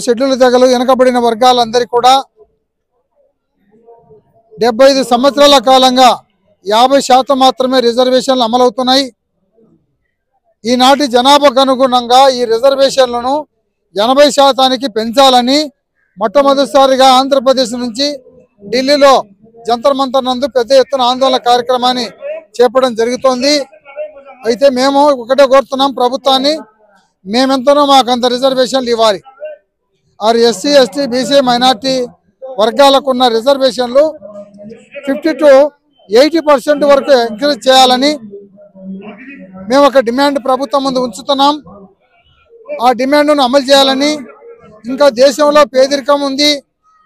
Schedule తెగలు వెనుకబడిన వర్గాలందరికీ కూడా 75 సంవత్సరాల కాలంగా 50% మాత్రమే రిజర్వేషన్లు అమలవుతున్నాయి. ఈనాటి జనాభాకు అనుగుణంగా ఈ రిజర్వేషన్లను 80% పెంచాలని మొట్టమొదటిసారిగా ఆంధ్రప్రదేశ్ నుంచి ఢిల్లీలో జంతర్ మంతర్ నందు పెద్ద ఎత్తున ఆందోళన కార్యక్రమాన్ని చేపట్టడం జరుగుతోంది. అయితే మేము ఒకటే కోరుతున్నాం ప్రభుత్వాన్ని, మేమెంతనో మాకంత రిజర్వేషన్లు ఇవ్వాలి. ఆరు ఎస్సీ ఎస్టీ బీసీ మైనార్టీ వర్గాలకు ఉన్న రిజర్వేషన్లు 50 to 80% వరకు ఎంకరేజ్ చేయాలని మేము ఒక డిమాండ్ ప్రభుత్వం ముందు ఉంచుతున్నాం. ఆ డిమాండ్ను అమలు చేయాలని, ఇంకా దేశంలో పేదరికం ఉంది,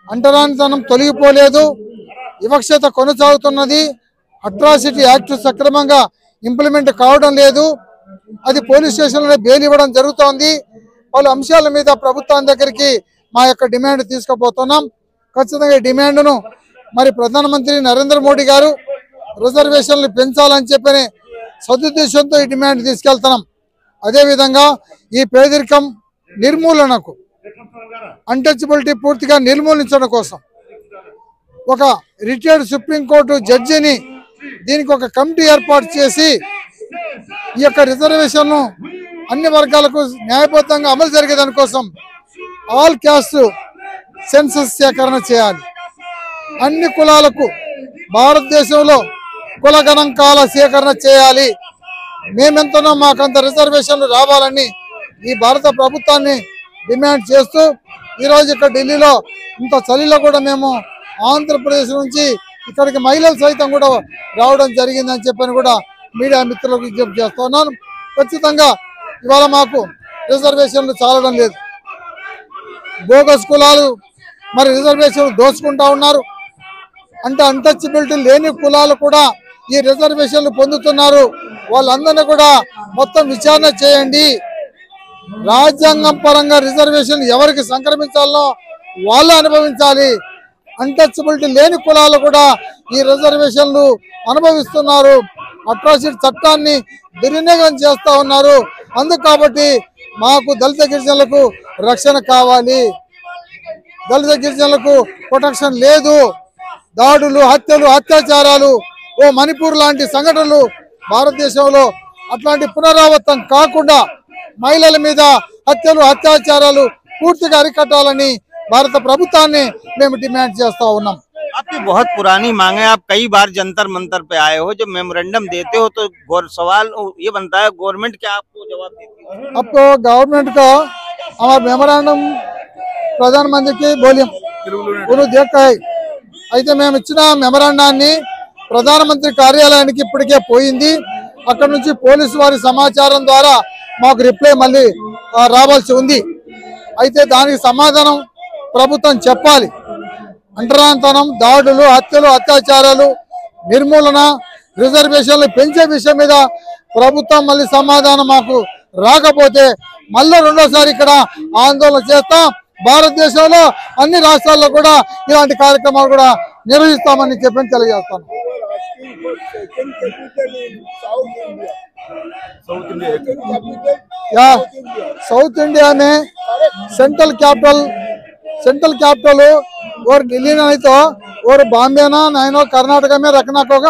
అంటరానితనం తొలగిపోలేదు, వివక్షత కొనసాగుతున్నది, అట్రాసిటీ యాక్ట్ సక్రమంగా ఇంప్లిమెంట్ కావడం లేదు, అది పోలీస్ స్టేషన్లో బెయిల్ ఇవ్వడం జరుగుతోంది. పలు అంశాల మీద ప్రభుత్వం దగ్గరికి మా యొక్క డిమాండ్ తీసుకుపోతున్నాం. ఖచ్చితంగా ఈ డిమాండ్ను మరి ప్రధానమంత్రి నరేంద్ర మోడీ గారు రిజర్వేషన్లు పెంచాలని చెప్పని సదుద్దేశంతో ఈ డిమాండ్ తీసుకెళ్తున్నాం. అదేవిధంగా ఈ పేదరికం నిర్మూలనకు, అన్టచబిలిటీ పూర్తిగా నిర్మూలించడం కోసం ఒక రిటైర్డ్ సుప్రీంకోర్టు జడ్జిని దీనికి ఒక కమిటీ ఏర్పాటు చేసి ఈ యొక్క రిజర్వేషన్ను అన్ని వర్గాలకు న్యాయబద్ధంగా అమలు జరిగే దానికోసం ఆల్ క్యాస్ట్ సెన్సస్ సేకరణ చేయాలి. అన్ని కులాలకు భారతదేశంలో కుల గణాంకాల సేకరణ చేయాలి. మేమెంతనో మాకంత రిజర్వేషన్లు రావాలని ఈ భారత ప్రభుత్వాన్ని డిమాండ్ చేస్తూ ఈరోజు ఇక్కడ ఢిల్లీలో ఇంత చలిలో కూడా మేము ఆంధ్రప్రదేశ్ నుంచి ఇక్కడికి మహిళలు సైతం కూడా రావడం జరిగిందని చెప్పని కూడా మీడియా మిత్రులకు విజ్ఞప్తి చేస్తున్నాను. ఖచ్చితంగా ఇవాళ మాకు రిజర్వేషన్లు చాలడం లేదు. బోగస్ కులాలు మరి రిజర్వేషన్లు దోచుకుంటా ఉన్నారు. అంటే అన్టచబిలిటీ లేని కులాలు కూడా ఈ రిజర్వేషన్లు పొందుతున్నారు. వాళ్ళందరినీ కూడా మొత్తం విచారణ చేయండి. రాజ్యాంగం పరంగా రిజర్వేషన్ ఎవరికి సంక్రమించాలో వాళ్ళు అనుభవించాలి. అన్టచబిలిటీ లేని కులాలు కూడా ఈ రిజర్వేషన్లు అనుభవిస్తున్నారు. అట్రాసిటీ చట్టాన్ని దుర్వినియోగం చేస్తా ఉన్నారు. అందుకు కాబట్టి మాకు దళిత గిరిజనులకు రక్షణ కావాలి. దళిత గిరిజనులకు ప్రొటెక్షన్ లేదు. దాడులు, హత్యలు, అత్యాచారాలు, ఓ మణిపూర్ లాంటి సంఘటనలు భారతదేశంలో అట్లాంటి పునరావృతం కాకుండా మహిళల మీద హత్యలు, అత్యాచారాలు పూర్తిగా అరికట్టాలని భారత ప్రభుత్వాన్ని మేము డిమాండ్ చేస్తా ఉన్నాం. आपकी बहुत पुरानी मांग है, आप कई बार जंतर मंतर पे आए हो, जब मेमोरेंडम देते हो तो सवाल ये बनता है गवर्नमेंट क्या आपको जवाब देती है? आपको गवर्नमेंट का हमारा मेमोरेंडम प्रधानमंत्री की बोलिए उन्होंने देखा है. అయితే మేము ఇచ్చిన మెమరాండాన్ని ప్రధానమంత్రి కార్యాలయానికి ఇప్పటికే పోయింది. అక్కడ నుంచి పోలీసు వారి సమాచారం ద్వారా మాకు రిప్లై మళ్ళీ రావాల్సి ఉంది. అయితే దానికి సమాధానం ప్రభుత్వం చెప్పాలి. అంటరానితనం, దాడులు, హత్యలు, అత్యాచారాలు నిర్మూలన, రిజర్వేషన్లు పెంచే విషయం మీద ప్రభుత్వం మళ్ళీ సమాధానం మాకు రాకపోతే మళ్ళీ రెండోసారి ఇక్కడ ఆందోళన చేస్తాం. భారతదేశంలో అన్ని రాష్ట్రాల్లో కూడా ఇలాంటి కార్యక్రమాలు కూడా నిర్వహిస్తామని చెప్పి తెలియజేస్తాను. साउथ इंडिया में सेंट्रल कैपिटल और दिल्ली नहीं तो और बॉम्बे ना नहीं कर्नाटक में रखना होगा।